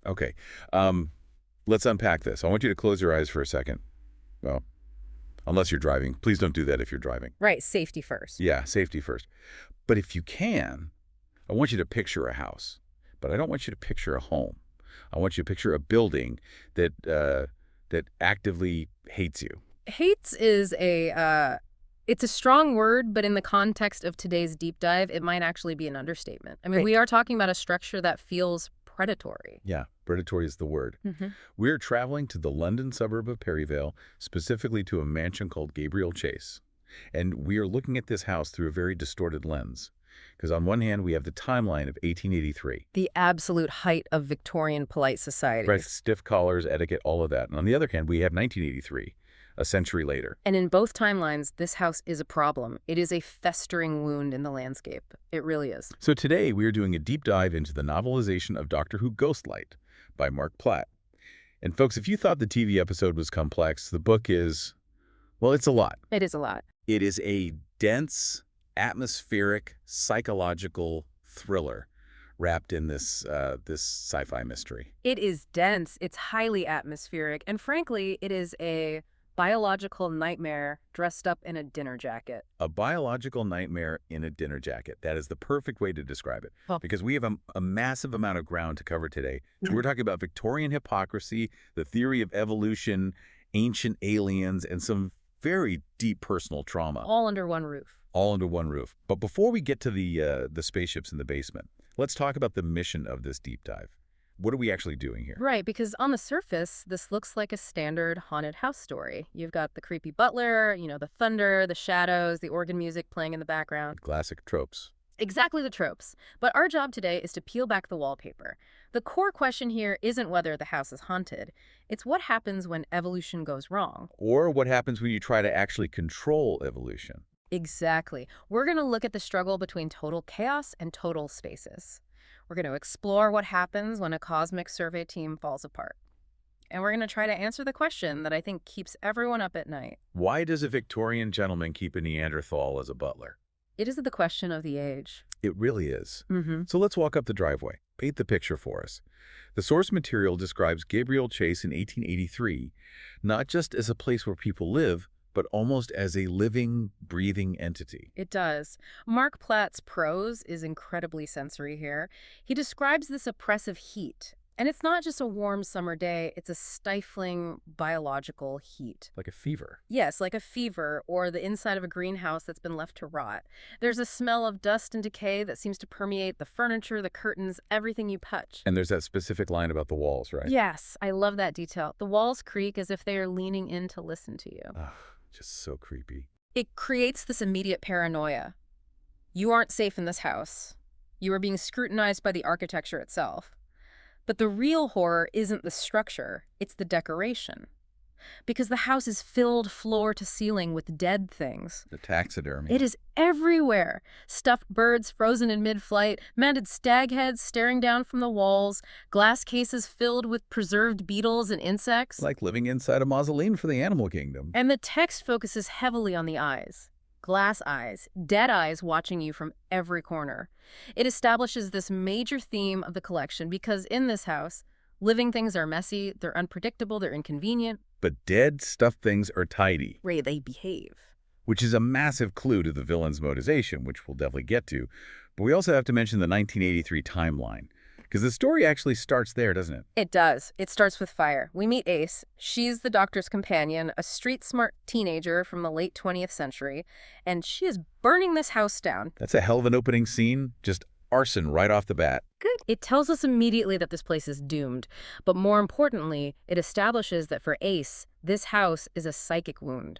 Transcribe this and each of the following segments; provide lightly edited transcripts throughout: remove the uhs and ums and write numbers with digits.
Okay. Let's unpack this. I want you to close your eyes for a second. Well, unless you're driving. Please don't do that if you're driving. Right, safety first. Yeah, safety first. But if you can, I want you to picture a house. But I don't want you to picture a home. I want you to picture a building that actively hates you. Hates is it's a strong word, but in the context of today's deep dive, it might actually be an understatement. I mean, we are talking about a structure that feels predatory. Yeah, predatory is the word. Mm-hmm. We're traveling to the London suburb of Perryvale, specifically to a mansion called Gabriel Chase. And we are looking at this house through a very distorted lens. Because on one hand, we have the timeline of 1883. The absolute height of Victorian polite society. Right, stiff collars, etiquette, all of that. And on the other hand, we have 1983, a century later. And in both timelines, this house is a problem. It is a festering wound in the landscape. It really is. So today, we are doing a deep dive into the novelization of Doctor Who Ghostlight by Mark Platt. And folks, if you thought the TV episode was complex, the book is, well, it's a lot. It is a lot. It is a dense, atmospheric, psychological thriller wrapped in this sci-fi mystery. It is dense, it's highly atmospheric, and frankly, it is a biological nightmare dressed up in a dinner jacket. A biological nightmare in a dinner jacket. That is the perfect way to describe it. Well, because we have a massive amount of ground to cover today. We're talking about Victorian hypocrisy, the theory of evolution, ancient aliens, and some very deep personal trauma. all under one roof. All under one roof. But before we get to the spaceships in the basement, let's talk about the mission of this deep dive. What are we actually doing here? Right, because on the surface, this looks like a standard haunted house story. You've got the creepy butler, the thunder, the shadows, the organ music playing in the background. Classic tropes. Exactly the tropes. But our job today is to peel back the wallpaper. The core question here isn't whether the house is haunted. It's what happens when evolution goes wrong. Or what happens when you try to actually control evolution. Exactly. We're going to look at the struggle between total chaos and total stasis. We're going to explore what happens when a cosmic survey team falls apart. And we're going to try to answer the question that I think keeps everyone up at night. Why does a Victorian gentleman keep a Neanderthal as a butler? It is the question of the age. It really is. Mm-hmm. So let's walk up the driveway. Paint the picture for us. The source material describes Gabriel Chase in 1883 not just as a place where people live, but almost as a living, breathing entity. It does. Mark Platt's prose is incredibly sensory here. He describes this oppressive heat. And it's not just a warm summer day, it's a stifling biological heat. Like a fever. Yes, like a fever or the inside of a greenhouse that's been left to rot. There's a smell of dust and decay that seems to permeate the furniture, the curtains, everything you touch. And there's that specific line about the walls, right? Yes, I love that detail. The walls creak as if they are leaning in to listen to you. Ugh, just so creepy. It creates this immediate paranoia. You aren't safe in this house. You are being scrutinized by the architecture itself. But the real horror isn't the structure, it's the decoration. Because the house is filled floor to ceiling with dead things. The taxidermy. It is everywhere. Stuffed birds frozen in mid-flight, manted stag heads staring down from the walls, glass cases filled with preserved beetles and insects. Like living inside a mausoleum for the animal kingdom. And the text focuses heavily on the eyes. Glass eyes, dead eyes watching you from every corner. It establishes this major theme of the collection because in this house, living things are messy, they're unpredictable, they're inconvenient. But dead, stuffed things are tidy. Ray, they behave. Which is a massive clue to the villain's motivation, which we'll definitely get to. But we also have to mention the 1983 timeline. Because the story actually starts there, doesn't it? It does. It starts with fire. We meet Ace. She's the doctor's companion, a street-smart teenager from the late 20th century, and she is burning this house down. That's a hell of an opening scene. Just arson right off the bat. Good. It tells us immediately that this place is doomed, but more importantly, it establishes that for Ace, this house is a psychic wound.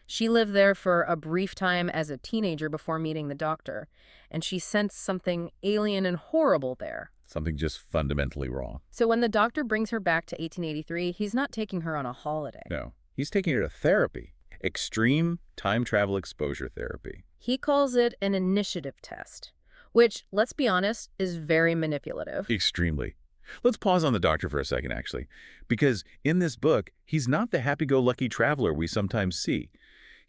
She lived there for a brief time as a teenager before meeting the doctor, and she sensed something alien and horrible there. Something just fundamentally wrong. So when the doctor brings her back to 1883, he's not taking her on a holiday. No, he's taking her to therapy. Extreme time travel exposure therapy. He calls it an initiative test, which, let's be honest, is very manipulative. Extremely. Let's pause on the doctor for a second, actually, because in this book, he's not the happy-go-lucky traveler we sometimes see.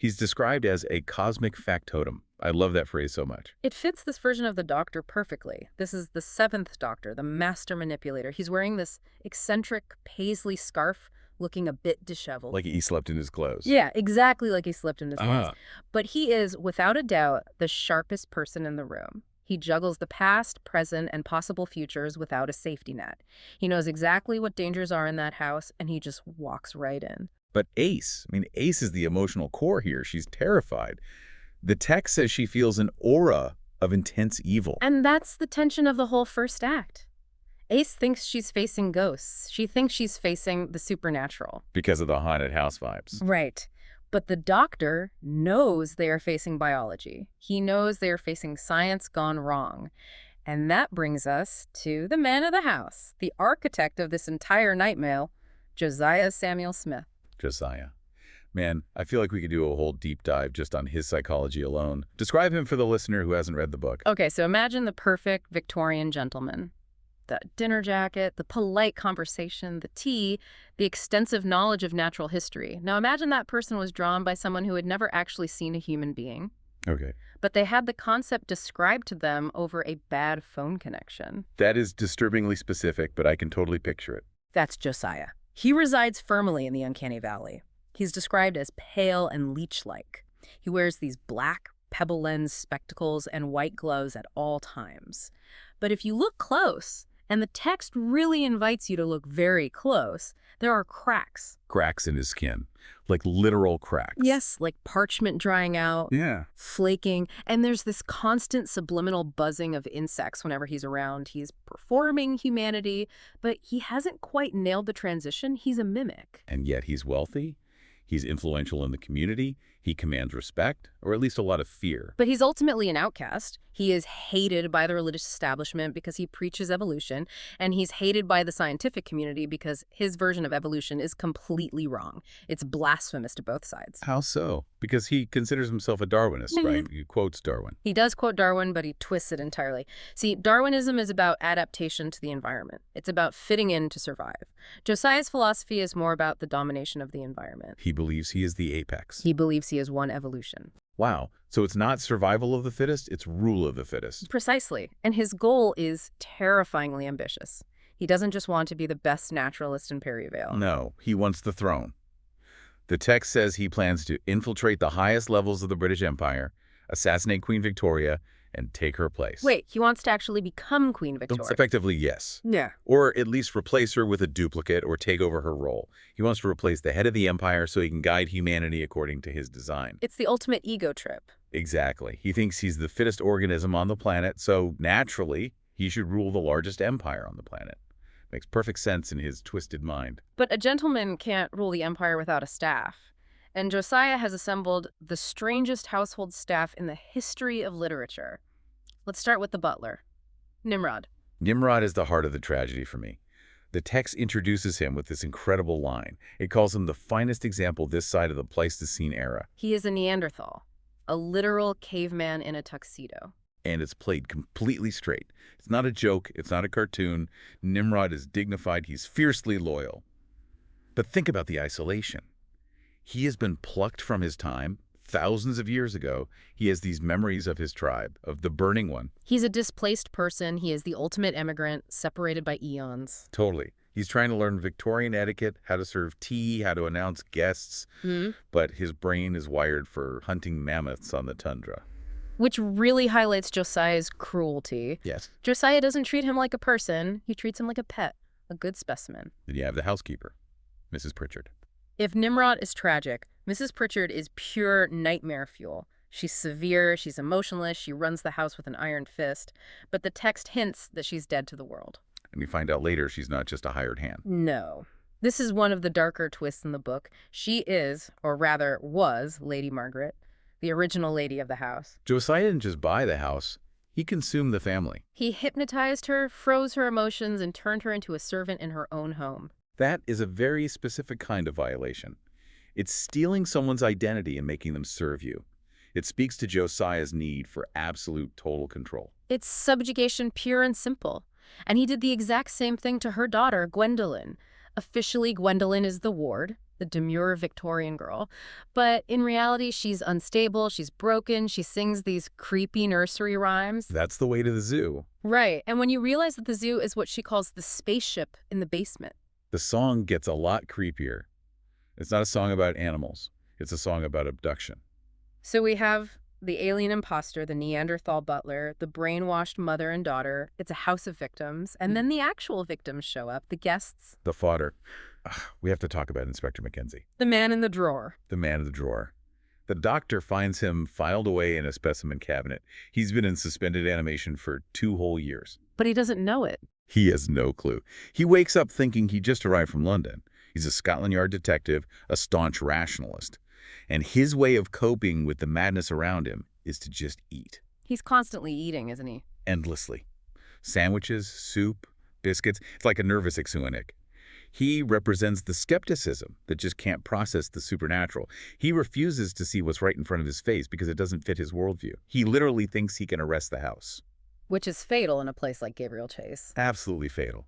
He's described as a cosmic factotum. I love that phrase so much. It fits this version of the Doctor perfectly. This is the seventh Doctor, the master manipulator. He's wearing this eccentric paisley scarf, looking a bit disheveled. Like he slept in his clothes. Yeah, exactly like he slept in his clothes. Ah, But he is, without a doubt, the sharpest person in the room. He juggles the past, present, and possible futures without a safety net. He knows exactly what dangers are in that house, and he just walks right in. but Ace, Ace is the emotional core here. She's terrified. The text says she feels an aura of intense evil. And that's the tension of the whole first act. Ace thinks she's facing ghosts. She thinks she's facing the supernatural. Because of the haunted house vibes. Right. But the Doctor knows they are facing biology. He knows they are facing science gone wrong. And that brings us to the man of the house, the architect of this entire nightmare, Josiah Samuel Smith. Josiah. Man, I feel like we could do a whole deep dive just on his psychology alone. Describe him for the listener who hasn't read the book. Okay, so imagine the perfect Victorian gentleman. The dinner jacket, the polite conversation, the tea, the extensive knowledge of natural history. Now imagine that person was drawn by someone who had never actually seen a human being, Okay. but they had the concept described to them over a bad phone connection. That is disturbingly specific, but I can totally picture it. That's Josiah. He resides firmly in the uncanny valley. He's described as pale and leech-like. He wears these black pebble lens spectacles and white gloves at all times. But if you look close, and the text really invites you to look very close, there are cracks. Cracks in his skin. Like literal cracks. Yes, like parchment drying out, Yeah. flaking, and there's this constant subliminal buzzing of insects whenever he's around. He's performing humanity, but he hasn't quite nailed the transition. He's a mimic. And yet he's wealthy. He's influential in the community. He commands respect, or at least a lot of fear. But he's ultimately an outcast. He is hated by the religious establishment because he preaches evolution, and he's hated by the scientific community because his version of evolution is completely wrong. It's blasphemous to both sides. How so? Because he considers himself a Darwinist, right? He quotes Darwin. He does quote Darwin, but he twists it entirely. See, Darwinism is about adaptation to the environment. It's about fitting in to survive. Josiah's philosophy is more about the domination of the environment. He believes he is the apex. He believes he is one evolution. Wow. So it's not survival of the fittest, it's rule of the fittest. Precisely. And his goal is terrifyingly ambitious. He doesn't just want to be the best naturalist in Perryvale. No, he wants the throne. The text says he plans to infiltrate the highest levels of the British Empire, assassinate Queen Victoria, and take her place. Wait, he wants to actually become Queen Victoria. Effectively, yes. Yeah. Or at least replace her with a duplicate or take over her role. He wants to replace the head of the empire so he can guide humanity according to his design. It's the ultimate ego trip. Exactly. He thinks he's the fittest organism on the planet, so naturally, he should rule the largest empire on the planet. Makes perfect sense in his twisted mind. But a gentleman can't rule the empire without a staff. And Josiah has assembled the strangest household staff in the history of literature. Let's start with the butler, Nimrod. Nimrod is the heart of the tragedy for me. The text introduces him with this incredible line. It calls him the finest example this side of the Pleistocene era. He is a Neanderthal, a literal caveman in a tuxedo. And it's played completely straight. It's not a joke. It's not a cartoon. Nimrod is dignified. He's fiercely loyal. But think about the isolation. He has been plucked from his time. Thousands of years ago, he has these memories of his tribe, of the Burning One. He's a displaced person. He is the ultimate immigrant, separated by eons. Totally. He's trying to learn Victorian etiquette, how to serve tea, how to announce guests. But his brain is wired for hunting mammoths on the tundra. Which really highlights Josiah's cruelty. Yes. Josiah doesn't treat him like a person. He treats him like a pet, a good specimen. Then you have the housekeeper, Mrs. Pritchard. If Nimrod is tragic, Mrs. Pritchard is pure nightmare fuel. She's severe, she's emotionless, she runs the house with an iron fist, but the text hints that she's dead to the world. And we find out later she's not just a hired hand. No. This is one of the darker twists in the book. She is, or rather was, Lady Margaret, the original lady of the house. Josiah didn't just buy the house, he consumed the family. He hypnotized her, froze her emotions, and turned her into a servant in her own home. That is a very specific kind of violation. It's stealing someone's identity and making them serve you. It speaks to Josiah's need for absolute total control. It's subjugation pure and simple. And he did the exact same thing to her daughter, Gwendolyn. Officially, Gwendolyn is the ward, the demure Victorian girl. But in reality, she's unstable, she's broken, she sings these creepy nursery rhymes. That's the way to the zoo. Right, and when you realize that the zoo is what she calls the spaceship in the basement. The song gets a lot creepier. It's not a song about animals. It's a song about abduction. So we have the alien imposter, the Neanderthal butler, the brainwashed mother and daughter. It's a house of victims. And then the actual victims show up, the guests. The fodder. We have to talk about Inspector Mackenzie. The man in the drawer. The man in the drawer. The doctor finds him filed away in a specimen cabinet. He's been in suspended animation for 2 whole years. But he doesn't know it. He has no clue. He wakes up thinking he just arrived from London. He's a Scotland Yard detective, a staunch rationalist. And his way of coping with the madness around him is to just eat. He's constantly eating, isn't he? Endlessly. Sandwiches, soup, biscuits. It's like a nervous ixuanic. He represents the skepticism that just can't process the supernatural. He refuses to see what's right in front of his face because it doesn't fit his worldview. He literally thinks he can arrest the house. Which is fatal in a place like Gabriel Chase. Absolutely fatal.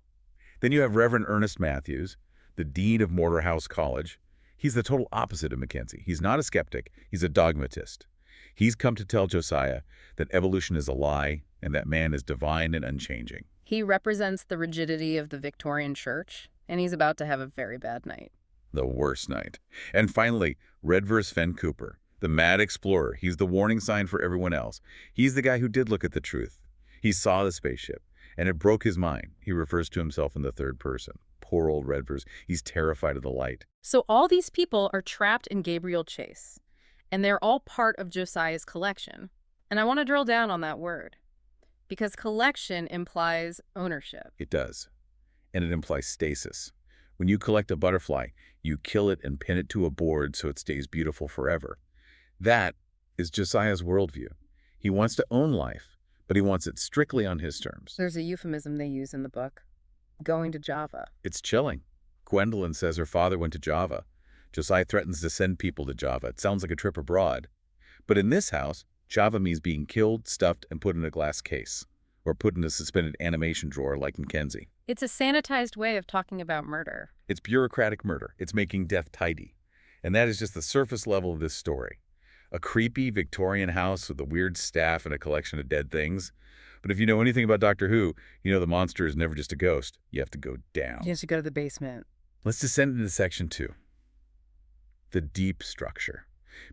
Then you have Reverend Ernest Matthews, the dean of Morehouse College. He's the total opposite of Mackenzie. He's not a skeptic. He's a dogmatist. He's come to tell Josiah that evolution is a lie and that man is divine and unchanging. He represents the rigidity of the Victorian church, and he's about to have a very bad night. The worst night. And finally, Redvers Fenn Cooper, the mad explorer. He's the warning sign for everyone else. He's the guy who did look at the truth. He saw the spaceship, and it broke his mind. He refers to himself in the third person. Poor old Redvers. He's terrified of the light. So all these people are trapped in Gabriel Chase, and they're all part of Josiah's collection. And I want to drill down on that word, because collection implies ownership. It does. And it implies stasis. When you collect a butterfly, you kill it and pin it to a board so it stays beautiful forever. That is Josiah's worldview. He wants to own life, but he wants it strictly on his terms. There's a euphemism they use in the book, going to Java. It's chilling. Gwendolyn says her father went to Java. Josiah threatens to send people to Java. It sounds like a trip abroad. But in this house, Java means being killed, stuffed, and put in a glass case, or put in a suspended animation drawer like Mackenzie. It's a sanitized way of talking about murder. It's bureaucratic murder. It's making death tidy. And that is just the surface level of this story. A creepy Victorian house with a weird staff and a collection of dead things. But if you know anything about Doctor Who, you know the monster is never just a ghost. You have to go down. You have to go to the basement. Let's descend into section 2. The deep structure.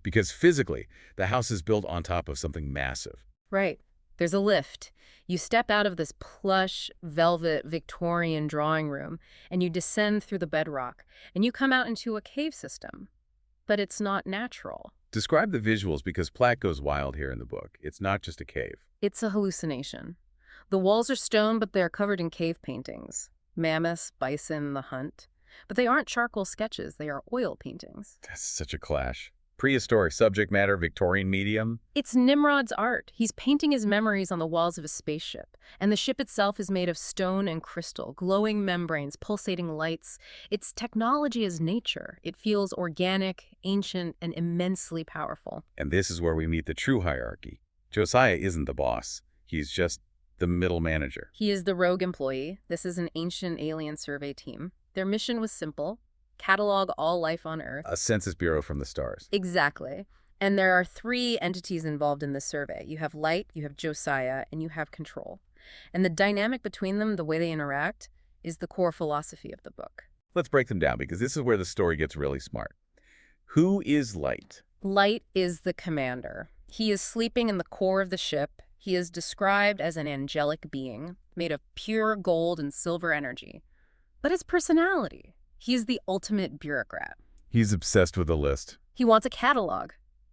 Because physically, the house is built on top of something massive. Right. There's a lift. You step out of this plush, velvet, Victorian drawing room, and you descend through the bedrock, and you come out into a cave system. But it's not natural. Describe the visuals because Platt goes wild here in the book. It's not just a cave. It's a hallucination. The walls are stone, but they're covered in cave paintings. Mammoths, bison, the hunt. But they aren't charcoal sketches, they are oil paintings. That's such a clash. Prehistoric subject matter, Victorian medium. It's Nimrod's art. He's painting his memories on the walls of a spaceship. And the ship itself is made of stone and crystal, glowing membranes, pulsating lights. Its technology is nature. It feels organic, ancient, and immensely powerful. And this is where we meet the true hierarchy. Josiah isn't the boss. He's just the middle manager. He is the rogue employee. This is an ancient alien survey team. Their mission was simple: catalog all life on Earth. A census bureau from the stars. Exactly. And there are 3 entities involved in this survey. You have Light, you have Josiah, and you have Control. And the dynamic between them, the way they interact, is the core philosophy of the book. Let's break them down because this is where the story gets really smart. Who is Light? Light is the commander. He is sleeping in the core of the ship. He is described as an angelic being made of pure gold and silver energy. But his personality, he is the ultimate bureaucrat. He's obsessed with a list. He wants a catalog.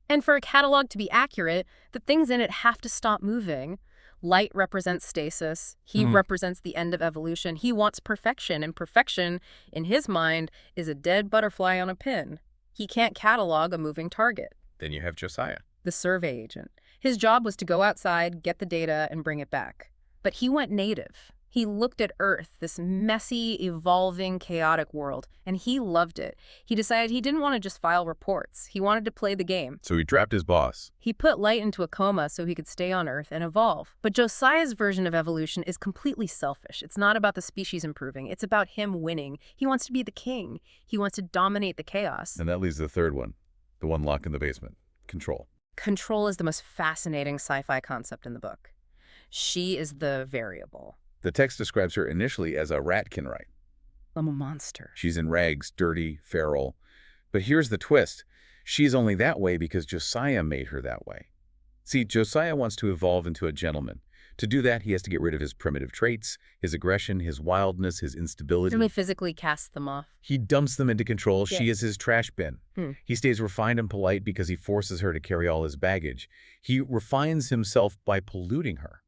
And for a catalog to be accurate, the things in it have to stop moving. Light represents stasis. He represents the end of evolution. He wants perfection, and perfection, in his mind, is a dead butterfly on a pin. He can't catalog a moving target. Then you have Josiah. The survey agent. His job was to go outside, get the data, and bring it back. But he went native. He looked at Earth, this messy, evolving, chaotic world, and he loved it. He decided he didn't want to just file reports. He wanted to play the game. So he trapped his boss. He put Light into a coma so he could stay on Earth and evolve. But Josiah's version of evolution is completely selfish. It's not about the species improving. It's about him winning. He wants to be the king. He wants to dominate the chaos. And that leaves the third one, the one locked in the basement. Control. Control is the most fascinating sci-fi concept in the book. She is the variable. The text describes her initially as a ratkinite. I'm a monster. She's in rags, dirty, feral. But here's the twist. She's only that way because Josiah made her that way. See, Josiah wants to evolve into a gentleman. To do that, he has to get rid of his primitive traits, his aggression, his wildness, his instability. He physically casts them off. He dumps them into Control. Yeah. She is his trash bin. He stays refined and polite because he forces her to carry all his baggage. He refines himself by polluting her.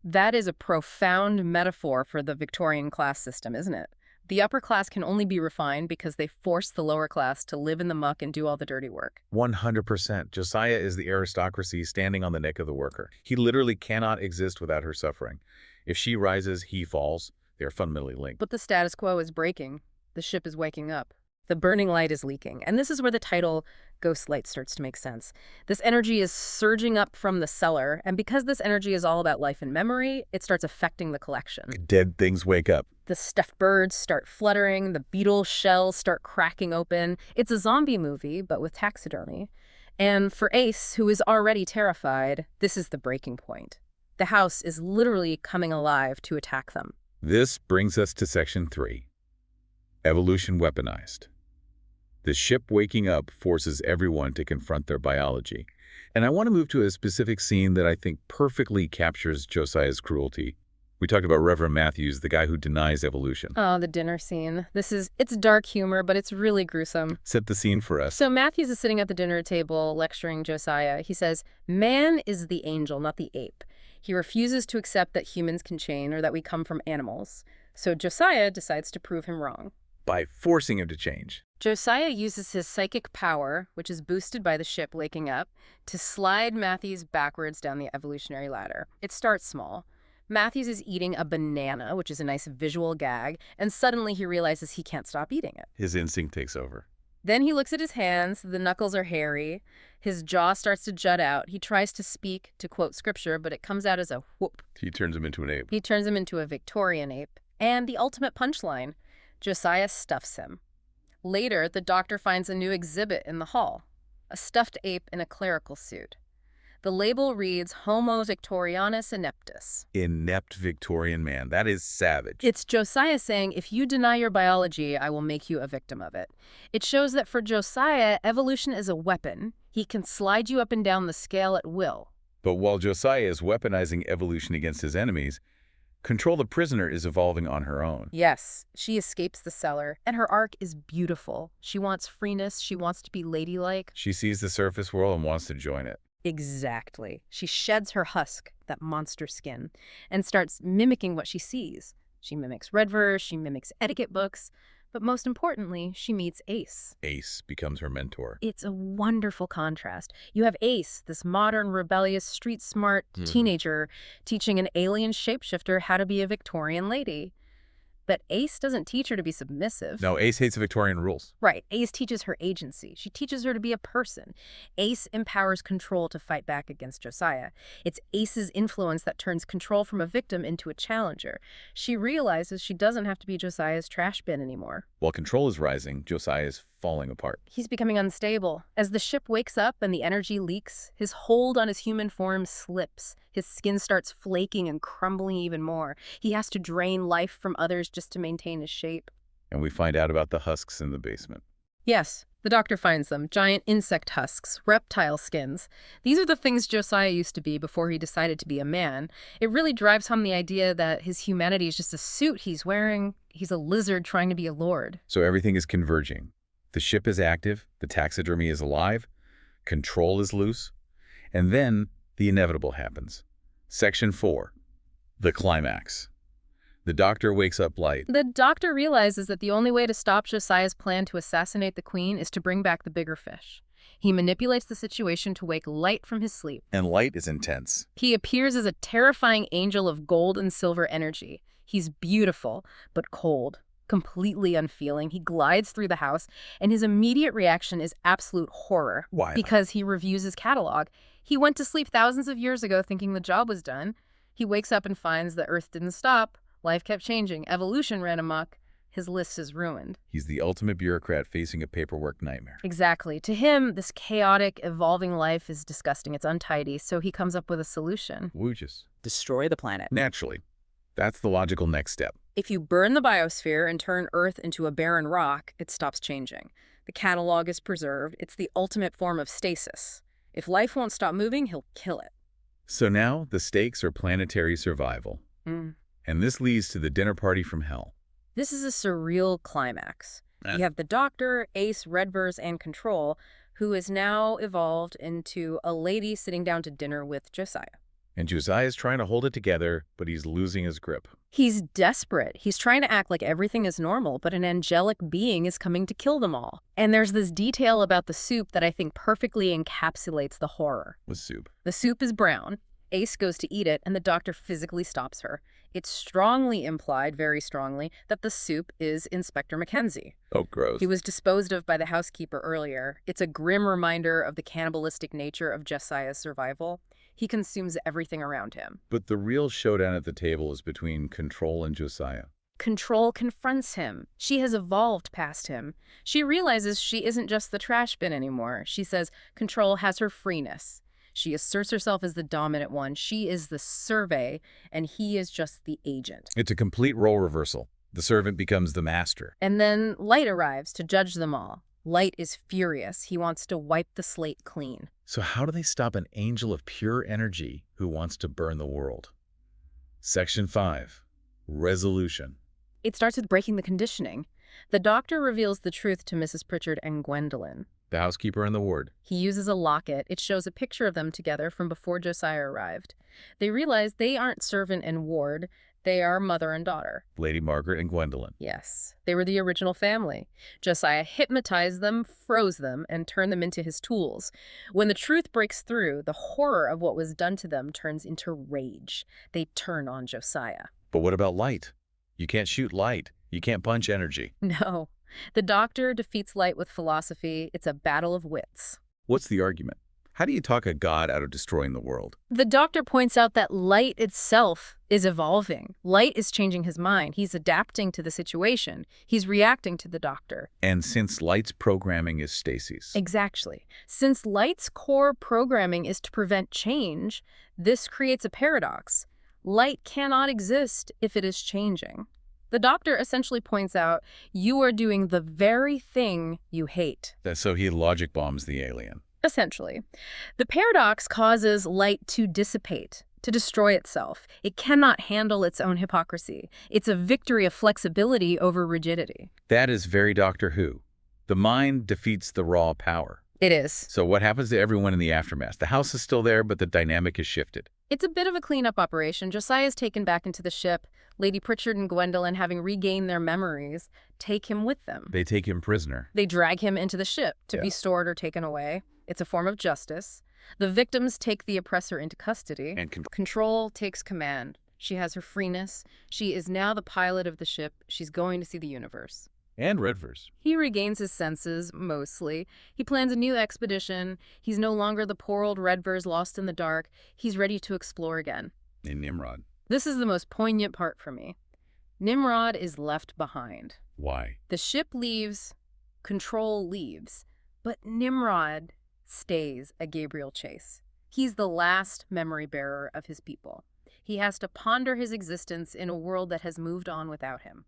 That is a profound metaphor for the Victorian class system, isn't it? The upper class can only be refined because they force the lower class to live in the muck and do all the dirty work. 100%. Josiah is the aristocracy standing on the neck of the worker. He literally cannot exist without her suffering. If she rises, he falls. They are fundamentally linked. But the status quo is breaking. The ship is waking up. The burning light is leaking. And this is where the title Ghost Light starts to make sense. This energy is surging up from the cellar, and because this energy is all about life and memory, it starts affecting the collection. Dead things wake up. The stuffed birds start fluttering, the beetle shells start cracking open. It's a zombie movie, but with taxidermy. And for Ace, who is already terrified, this is the breaking point. The house is literally coming alive to attack them. This brings us to Section 3. Evolution weaponized. The ship waking up forces everyone to confront their biology. And I want to move to a specific scene that I think perfectly captures Josiah's cruelty. We talked about Reverend Matthews, the guy who denies evolution. Oh, the dinner scene. It's dark humor, but it's really gruesome. Set the scene for us. So Matthews is sitting at the dinner table lecturing Josiah. He says, "Man is the angel, not the ape. He refuses to accept that humans can change or that we come from animals." So Josiah decides to prove him wrong. By forcing him to change. Josiah uses his psychic power, which is boosted by the ship waking up, to slide Matthews backwards down the evolutionary ladder. It starts small. Matthews is eating a banana, which is a nice visual gag, and suddenly he realizes he can't stop eating it. His instinct takes over. Then he looks at his hands. The knuckles are hairy. His jaw starts to jut out. He tries to speak, to quote scripture, but it comes out as a whoop. He turns him into an ape. He turns him into a Victorian ape. And the ultimate punchline, Josiah stuffs him. Later, the doctor finds a new exhibit in the hall, a stuffed ape in a clerical suit. The label reads Homo Victorianus ineptus. Inept Victorian man. That is savage. It's Josiah saying, if you deny your biology, I will make you a victim of it. It shows that for Josiah, evolution is a weapon. He can slide you up and down the scale at will. But while Josiah is weaponizing evolution against his enemies, Control the prisoner is evolving on her own. Yes, she escapes the cellar, and her arc is beautiful. She wants freeness. She wants to be ladylike. She sees the surface world and wants to join it. Exactly. She sheds her husk, that monster skin, and starts mimicking what she sees. She mimics Redverse, she mimics etiquette books, but most importantly, she meets Ace. Ace becomes her mentor. It's a wonderful contrast. You have Ace, this modern, rebellious, street-smart teenager, teaching an alien shapeshifter how to be a Victorian lady. But Ace doesn't teach her to be submissive. No, Ace hates the Victorian rules. Right. Ace teaches her agency. She teaches her to be a person. Ace empowers Control to fight back against Josiah. It's Ace's influence that turns Control from a victim into a challenger. She realizes she doesn't have to be Josiah's trash bin anymore. While Control is rising, Josiah is falling apart. He's becoming unstable. As the ship wakes up and the energy leaks, his hold on his human form slips. His skin starts flaking and crumbling even more. He has to drain life from others just to maintain his shape. And we find out about the husks in the basement. Yes, the doctor finds them. Giant insect husks, reptile skins. These are the things Josiah used to be before he decided to be a man. It really drives home the idea that his humanity is just a suit he's wearing. He's a lizard trying to be a lord. So everything is converging. The ship is active, the taxidermy is alive, Control is loose, and then the inevitable happens. Section 4. The climax. The doctor wakes up Light. The doctor realizes that the only way to stop Josiah's plan to assassinate the queen is to bring back the bigger fish. He manipulates the situation to wake Light from his sleep. And Light is intense. He appears as a terrifying angel of gold and silver energy. He's beautiful, but cold, completely unfeeling. He glides through the house, and his immediate reaction is absolute horror. Why? Because he reviews his catalog. He went to sleep thousands of years ago thinking the job was done. He wakes up and finds the Earth didn't stop. Life kept changing. Evolution ran amok. His list is ruined. He's the ultimate bureaucrat facing a paperwork nightmare. Exactly. To him, this chaotic, evolving life is disgusting. It's untidy, so he comes up with a solution. Woojus. Destroy the planet. Naturally. That's the logical next step. If you burn the biosphere and turn Earth into a barren rock, it stops changing. The catalog is preserved. It's the ultimate form of stasis. If life won't stop moving, he'll kill it. So now the stakes are planetary survival. Mm. And this leads to the dinner party from hell. This is a surreal climax. You have the Doctor, Ace, Redvers, and Control, who is now evolved into a lady sitting down to dinner with Josiah. And Josiah's trying to hold it together, but he's losing his grip. He's desperate. He's trying to act like everything is normal, but an angelic being is coming to kill them all. And there's this detail about the soup that I think perfectly encapsulates the horror. With soup. The soup is brown. Ace goes to eat it, and the Doctor physically stops her. It's strongly implied, very strongly, that the soup is Inspector Mackenzie. Oh, gross. He was disposed of by the housekeeper earlier. It's a grim reminder of the cannibalistic nature of Josiah's survival. He consumes everything around him. But the real showdown at the table is between Control and Josiah. Control confronts him. She has evolved past him. She realizes she isn't just the trash bin anymore. She says Control has her freeness. She asserts herself as the dominant one. She is the survey, and he is just the agent. It's a complete role reversal. The servant becomes the master. And then Light arrives to judge them all. Light is furious. He wants to wipe the slate clean. So how do they stop an angel of pure energy who wants to burn the world? Section 5. Resolution. It starts with breaking the conditioning. The Doctor reveals the truth to Mrs. Pritchard and Gwendolyn. The housekeeper in the ward. He uses a locket. It shows a picture of them together from before Josiah arrived. They realize they aren't servant and ward. They are mother and daughter. Lady Margaret and Gwendolyn. Yes, they were the original family. Josiah hypnotized them, froze them, and turned them into his tools. When the truth breaks through, the horror of what was done to them turns into rage. They turn on Josiah. But what about light? You can't shoot light. You can't punch energy. No. The Doctor defeats Light with philosophy. It's a battle of wits. What's the argument? How do you talk a god out of destroying the world? The Doctor points out that Light itself is evolving. Light is changing his mind. He's adapting to the situation. He's reacting to the Doctor. And since Light's programming is Stacy's. Exactly. Since Light's core programming is to prevent change, this creates a paradox. Light cannot exist if it is changing. The Doctor essentially points out, you are doing the very thing you hate. So he logic bombs the alien. Essentially. The paradox causes Light to dissipate, to destroy itself. It cannot handle its own hypocrisy. It's a victory of flexibility over rigidity. That is very Doctor Who. The mind defeats the raw power. It is. So what happens to everyone in the aftermath? The house is still there, but the dynamic is shifted. It's a bit of a cleanup operation. Josiah is taken back into the ship. Lady Pritchard and Gwendolyn, having regained their memories, take him with them. They take him prisoner. They drag him into the ship to be stored or taken away. It's a form of justice. The victims take the oppressor into custody. And Control takes command. She has her freeness. She is now the pilot of the ship. She's going to see the universe. And Redvers. He regains his senses, mostly. He plans a new expedition. He's no longer the poor old Redvers lost in the dark. He's ready to explore again. In Nimrod. This is the most poignant part for me. Nimrod is left behind. Why? The ship leaves, Control leaves, but Nimrod stays at Gabriel Chase. He's the last memory bearer of his people. He has to ponder his existence in a world that has moved on without him.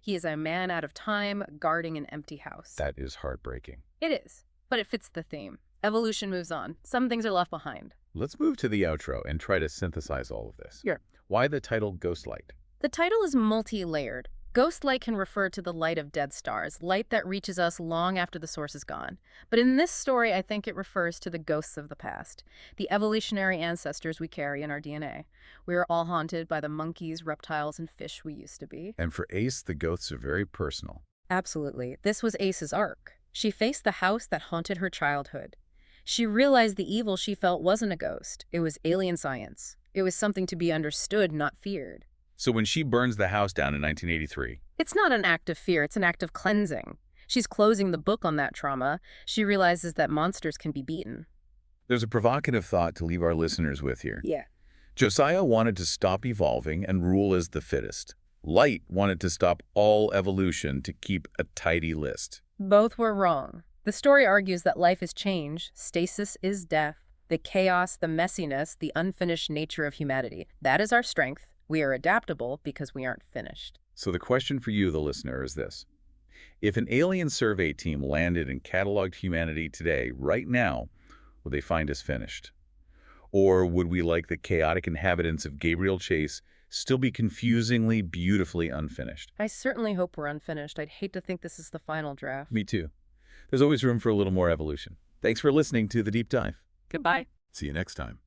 He is a man out of time, guarding an empty house. That is heartbreaking. It is, but it fits the theme. Evolution moves on. Some things are left behind. Let's move to the outro and try to synthesize all of this. Sure. Why the title Ghostlight? The title is multi-layered. Ghost light can refer to the light of dead stars, light that reaches us long after the source is gone. But in this story, I think it refers to the ghosts of the past, the evolutionary ancestors we carry in our DNA. We are all haunted by the monkeys, reptiles, and fish we used to be. And for Ace, the ghosts are very personal. Absolutely. This was Ace's arc. She faced the house that haunted her childhood. She realized the evil she felt wasn't a ghost. It was alien science. It was something to be understood, not feared. So when she burns the house down in 1983, It's not an act of fear, it's an act of cleansing. She's closing the book on that trauma. She realizes that monsters can be beaten. there's a provocative thought to leave our listeners with here. Yeah. Josiah wanted to stop evolving and rule as the fittest. Light wanted to stop all evolution to keep a tidy list. Both were wrong. The story argues that life is change, stasis is death, the chaos, the messiness, the unfinished nature of humanity. That is our strength. We are adaptable because we aren't finished. So the question for you, the listener, is this. If an alien survey team landed and cataloged humanity today, right now, would they find us finished? Or would we, like the chaotic inhabitants of Gabriel Chase, still be confusingly, beautifully unfinished? I certainly hope we're unfinished. I'd hate to think this is the final draft. Me too. There's always room for a little more evolution. Thanks for listening to The Deep Dive. Goodbye. See you next time.